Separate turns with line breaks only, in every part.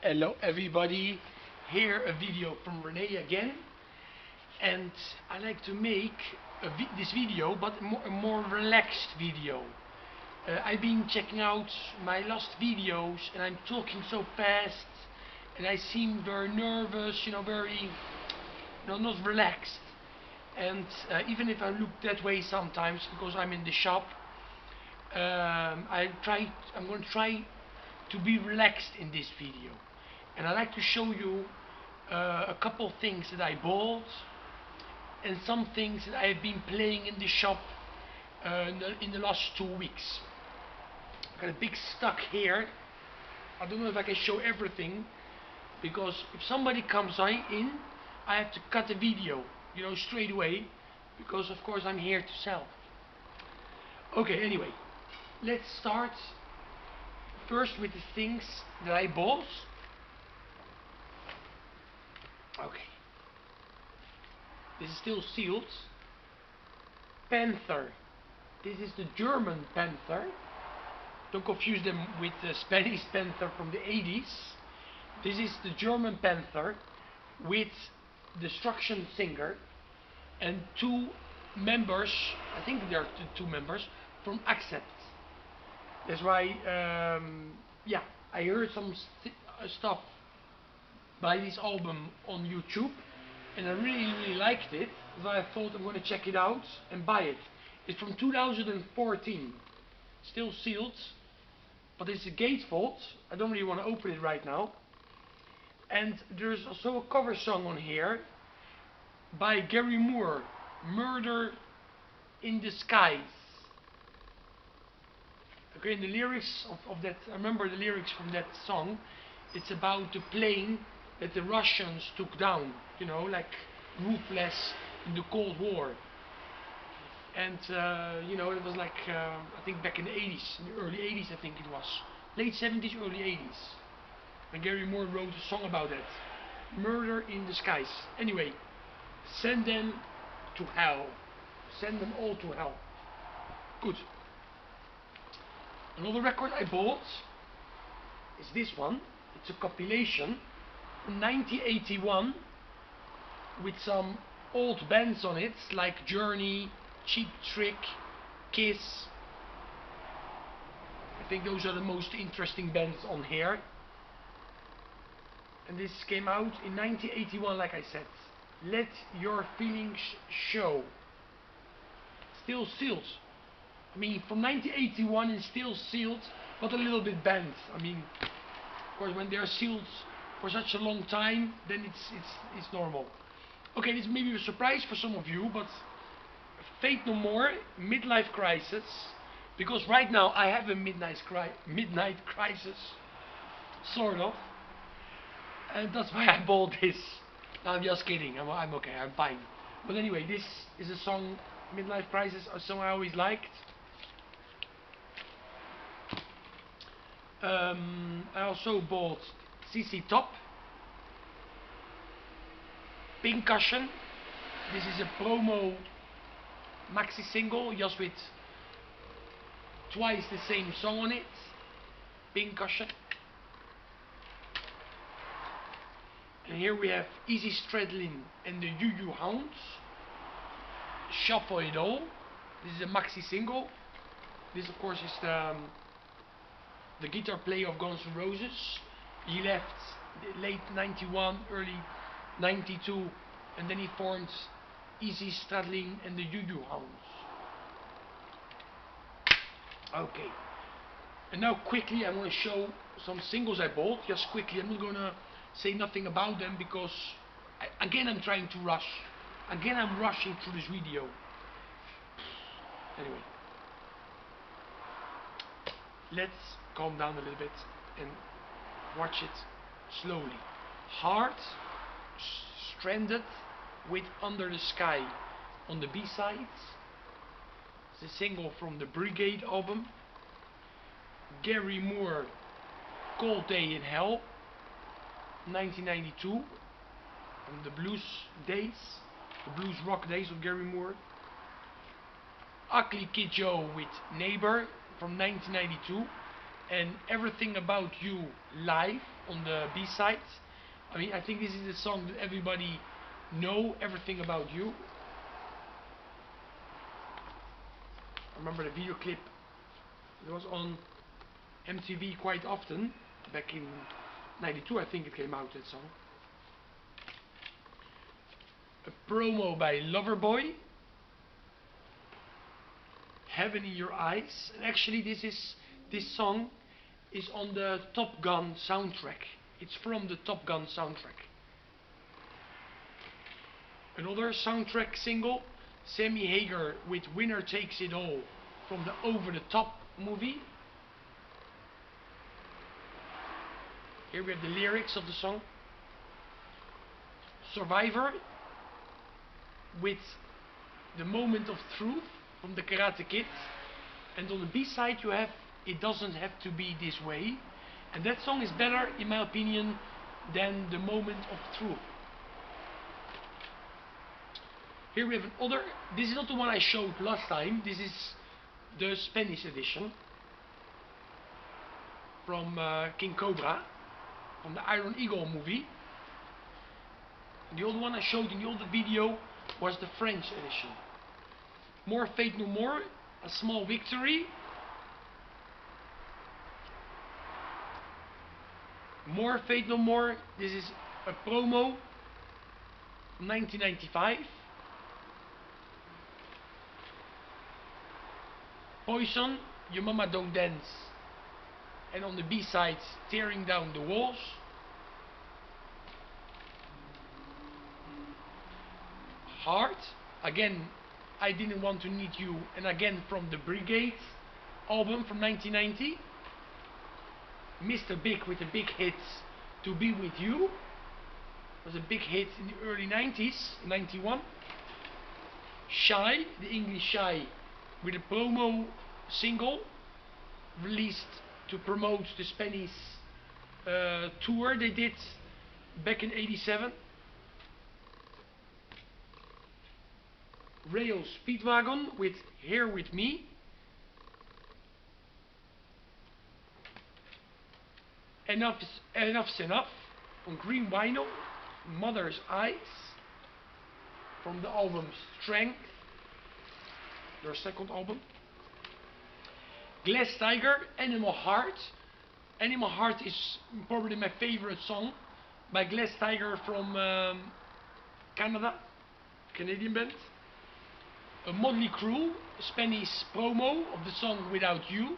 Hello everybody, here a video from Rene again, and I like to make this video but a more relaxed video. I've been checking out my last videos and I'm talking so fast and I seem very nervous, very not relaxed, and even if I look that way sometimes because I'm in the shop, I'm going to try to be relaxed in this video, and I'd like to show you a couple things that I bought and some things that I have been playing in the shop in the last 2 weeks. I've got a big stack here. I don't know if I can show everything because if somebody comes in, I have to cut the video, straight away, because of course I'm here to sell. Okay, anyway, let's start first with the things that I bought. Okay, this is still sealed. Panther. This is the German Panther. Don't confuse them with the Spanish Panther from the 80s. This is the German Panther with Destruction Singer and 2 members, I think there are 2 members from Accept. That's why, I heard some stuff by this album on YouTube and I really liked it, so I thought I'm going to check it out and buy it. It's from 2014, still sealed, but it's a gatefold. I don't really want to open it right now. And there's also a cover song on here by Gary Moore, Murder in the Skies. Okay, and the lyrics of that, I remember the lyrics from that song. It's about the plane that the Russians took down, like Ruthless in the Cold War. And it was like, I think back in the 80s, in the early 80s I think it was. Late 70s, early 80s. And Gary Moore wrote a song about that. Murder in the Skies. Anyway, send them to hell. Send them all to hell. Good. Another record I bought is this one. It's a compilation from 1981 with some old bands on it, like Journey, Cheap Trick, Kiss. I think those are the most interesting bands on here. And this came out in 1981, like I said. Let Your Feelings Show. Still sealed. I mean, from 1981 and still sealed, but a little bit bent. I mean, of course, when they're sealed for such a long time, then it's normal. Okay, this may be a surprise for some of you, but Faith No More, Midlife Crisis, because right now I have a midnight crisis, sort of, and that's why I bought this. No, I'm just kidding. I'm okay. I'm fine. But anyway, this is a song, Midlife Crisis, a song I always liked. I also bought CC Top, Pincushion. This is a promo maxi single, just with twice the same song on it. Pincushion. And here we have Easy Stradlin and the Yu Hounds. Shuffle It All. This is a maxi single. This of course is the guitar player of Guns N' Roses. He left late 91, early 92, and then he formed Easy Stradlin and the Yu Hounds. Okay, and now quickly I'm going to show some singles I bought. Just quickly, I'm not going to say nothing about them because again I'm trying to rush. Again I'm rushing through this video. Anyway, let's calm down a little bit and watch it slowly. Heart, Stranded with Under the Sky on the B-sides. It's a single from the Brigade album. Gary Moore, Cold Day in Hell, 1992, from the blues days, the blues rock days of Gary Moore. Ugly Kid Joe with Neighbor from 1992, and Everything About You live on the B-side. I mean, I think this is the song that everybody know, Everything About You. I remember the video clip. It was on MTV quite often back in '92. I think it came out, that song. A promo by Loverboy, Heaven in Your Eyes. And actually this song is on the Top Gun soundtrack. It's from the Top Gun soundtrack. Another soundtrack single, Sammy Hagar with Winner Takes It All from the Over the Top movie. Here we have the lyrics of the song. Survivor with The Moment of Truth from the Karate Kid. And on the B-side you have It Doesn't Have to Be This Way. And that song is better, in my opinion, than The Moment of Truth. Here we have another. This is not the one I showed last time. This is the Spanish edition from King Cobra, from the Iron Eagle movie. The old one I showed in the older video was the French edition. More Fate No More, A Small Victory. More Fate No More. This is a promo from 1995. Poison, Your Mama Don't Dance. And on the B-side, Tearing Down the Walls. Heart, again, I Didn't Want to Need You, and again from the Brigade album from 1990. Mr. Big with the big hit, To Be With You. Was a big hit in the early 90s, 91. Shy, the English Shy, with a promo single released to promote the Spanish tour they did back in '87. Rail Speedwagon with Here With Me. Enough's Enough on Green Vinyl. Mother's Eyes from the album Strength, their second album. Glass Tiger, Animal Heart. Animal Heart is probably my favorite song by Glass Tiger from Canada, Canadian band. A Motley Crue, Spanish promo of the song Without You.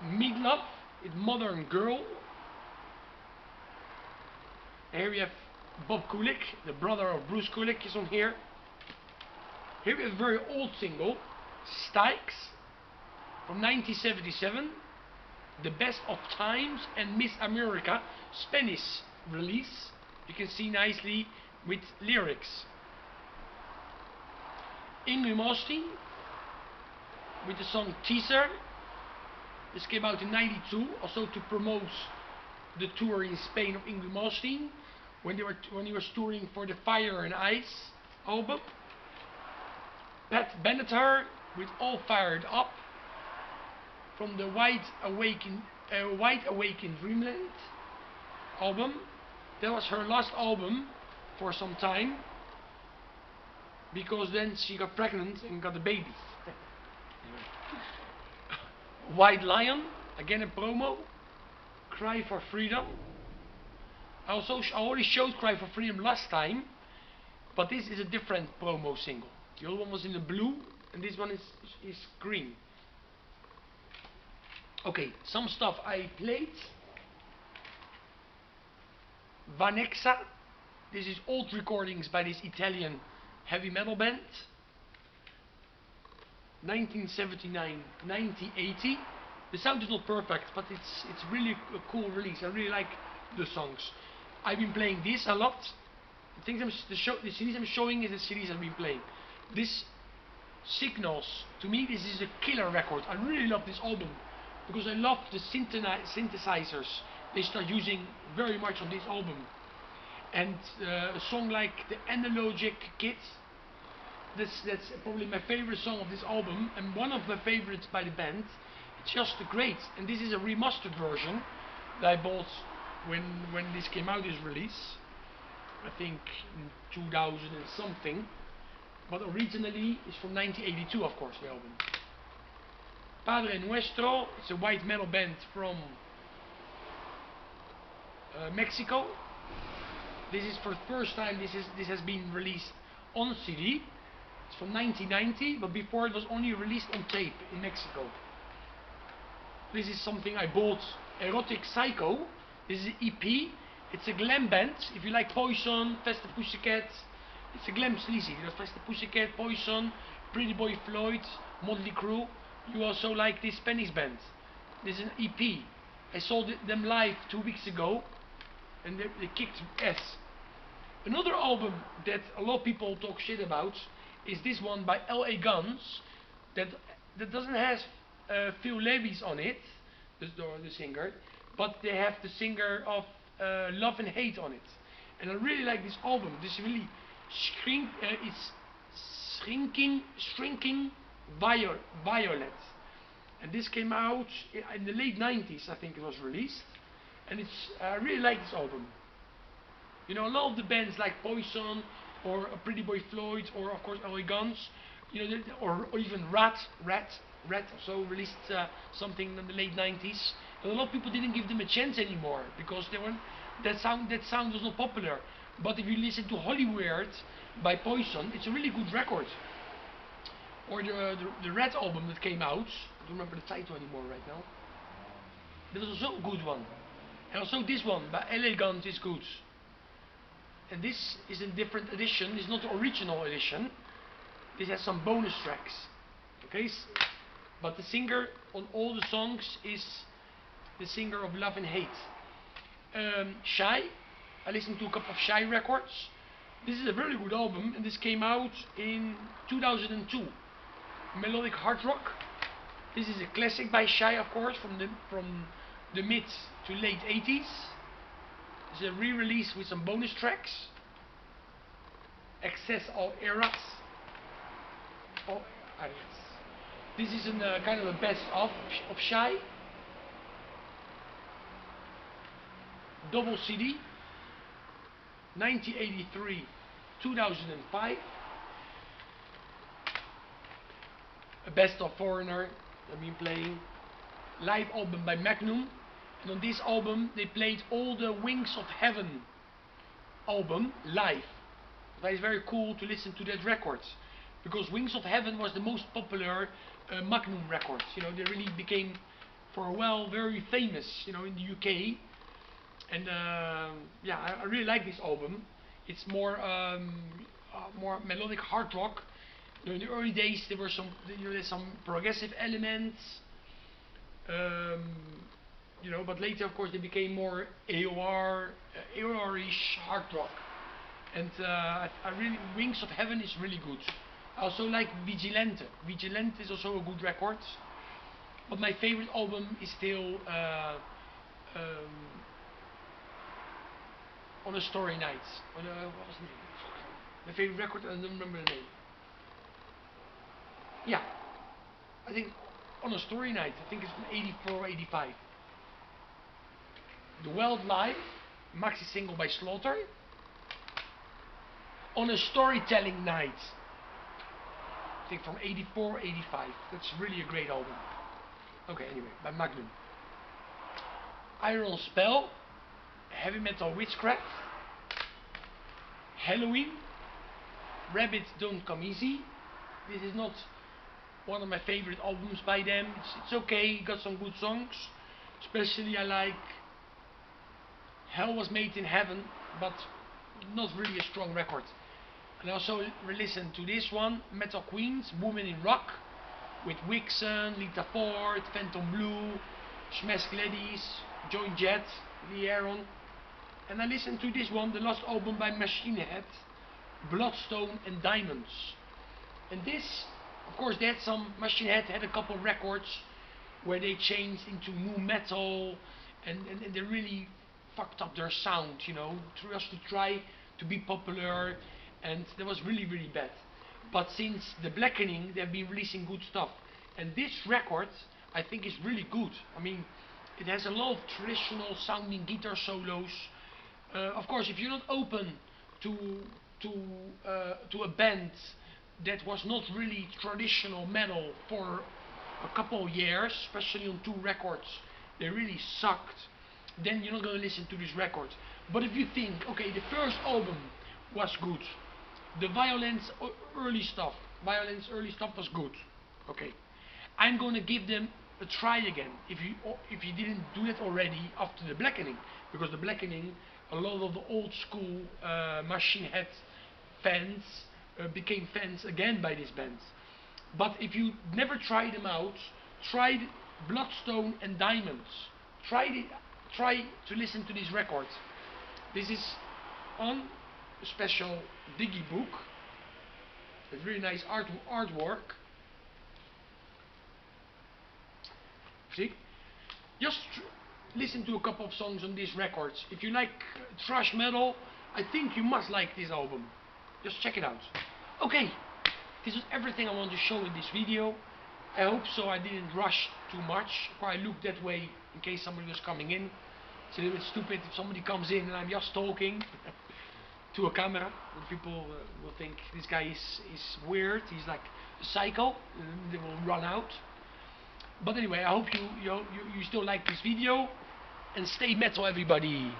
Meatloaf with Modern Girl. And here we have Bob Kulick, the brother of Bruce Kulick, is on here. Here we have a very old single, Styx, from 1977. The Best of Times and Miss America, Spanish release. You can see nicely with lyrics. Ingrid Malmsteen with the song Teaser. This came out in '92, also to promote the tour in Spain of Ingrid Malmsteen when he was touring for the Fire and Ice album. Pat Benatar with All Fired Up from the Wide Awakened Dreamland album. That was her last album for some time, because then she got pregnant and got a baby. White Lion, again a promo. Cry for Freedom. I already showed Cry for Freedom last time, but this is a different promo single. The old one was in the blue and this one is green. Okay, some stuff I played. Vanexa. This is old recordings by this Italian heavy metal band. 1979, 1980. The sound is not perfect, but it's really a cool release. I really like the songs. I've been playing this a lot. The CDs I'm showing is the CDs I've been playing. This Signals, to me this is a killer record. I really love this album because I love the synthesizers they start using very much on this album. And a song like the Analogic Kid, that's probably my favorite song of this album, and one of my favorites by the band It's just great. And this is a remastered version that I bought when this came out, this release. I think in 2000 and something. But originally it's from 1982, of course, the album. Padre Nuestro, it's a white metal band from Mexico. This is for the first time this has been released on CD. It's from 1990, but before it was only released on tape in Mexico. This is something I bought. Erotic Psycho. This is an EP. It's a glam band. If you like Poison, Faster Pussycat, it's a glam sleazy. There's Faster Pussycat, Poison, Pretty Boy Floyd, Motley Crue. You also like this Spanish band. This is an EP. I saw them live 2 weeks ago, and they kicked ass. Another album that a lot of people talk shit about is this one by L.A. Guns that doesn't have Phil Lewis on it, the singer, but they have the singer of Love and Hate on it. And I really like this album. This really it's shrinking violet. And this came out in the late 90s, I think it was released. And I really like this album. You know, a lot of the bands like Poison or Pretty Boy Floyd or of course L.A. Guns, you know, or even Rat also released something in the late 90s. And a lot of people didn't give them a chance anymore because that sound was not popular. But if you listen to Hollywood by Poison, it's a really good record. Or the Rat album that came out, I don't remember the title anymore right now. That was also a good one. And also this one by L.A. Guns is good. And this is a different edition. It's not the original edition. This has some bonus tracks. Okay, but the singer on all the songs is the singer of Love and Hate. Shy. I listened to a couple of Shy records. This is a very good album, and this came out in 2002. Melodic hard rock. This is a classic by Shy, of course, from the mid to late 80s. It's a re-release with some bonus tracks. Access all eras. All eras. This is a kind of a best of Shy. Double CD. 1983, 2005. A best of Foreigner. I've been playing. Live album by Magnum. And on this album they played all the Wings of Heaven album live. That is very cool to listen to that record, because Wings of Heaven was the most popular Magnum record. You know, they really became for a while very famous, you know, in the UK. And yeah, I really like this album. It's more melodic hard rock. You know, in the early days there were there's some progressive elements. You know, but later of course they became more AOR-ish hard rock. And I really, Wings of Heaven is really good. I also like Vigilante. Vigilante is also a good record. But my favorite album is still On a Starry Night. What was the name? My favorite record, I don't remember the name. Yeah, I think On a Starry Night. I think it's from 84 or 85. The Wild Life, maxi single by Slaughter. On a Storytelling Night, I think from 84 or 85. That's really a great album. Okay, anyway, by Magnum. Iron Spell, Heavy Metal Witchcraft, Halloween, Rabbits Don't Come Easy. This is not one of my favorite albums by them. It's okay, got some good songs. Especially I like Hell Was Made in Heaven, but not really a strong record. And I also listened to this one, Metal Queens, Woman in Rock, with Wixen, Lita Ford, Phantom Blue, Smash Gladys, Joan Jett, Lee Aaron. And I listened to this one, the last album by Machine Head, Bloodstone and Diamonds. And this, of course, they had some, Machine Head had a couple of records where they changed into nu metal, and they really fucked up their sound, you know, just to try to be popular, and that was really, really bad. But since The Blackening, they've been releasing good stuff. And this record, I think is really good. I mean, it has a lot of traditional sounding guitar solos. Of course, if you're not open to to a band that was not really traditional metal for a couple of years, especially on 2 records, they really sucked, then you're not going to listen to this record. But if you think, okay, the first album was good, the Violence early stuff was good, okay, I'm going to give them a try again. If you didn't do that already after the Blackening, because the Blackening, a lot of the old school Machine Head fans became fans again by this band. But if you never tried them out, try Bloodstone and Diamonds. Try to listen to this record. This is on a special Diggy book. With really nice artwork. See? Just listen to a couple of songs on these records. If you like thrash metal, I think you must like this album. Just check it out. Okay, this is everything I want to show in this video. I hope so I didn't rush too much, or I looked that way in case somebody was coming in. It's a little bit stupid if somebody comes in and I'm just talking to a camera. People will think this guy is weird, he's like a psycho, and they will run out. But anyway, I hope you still like this video, and stay metal everybody.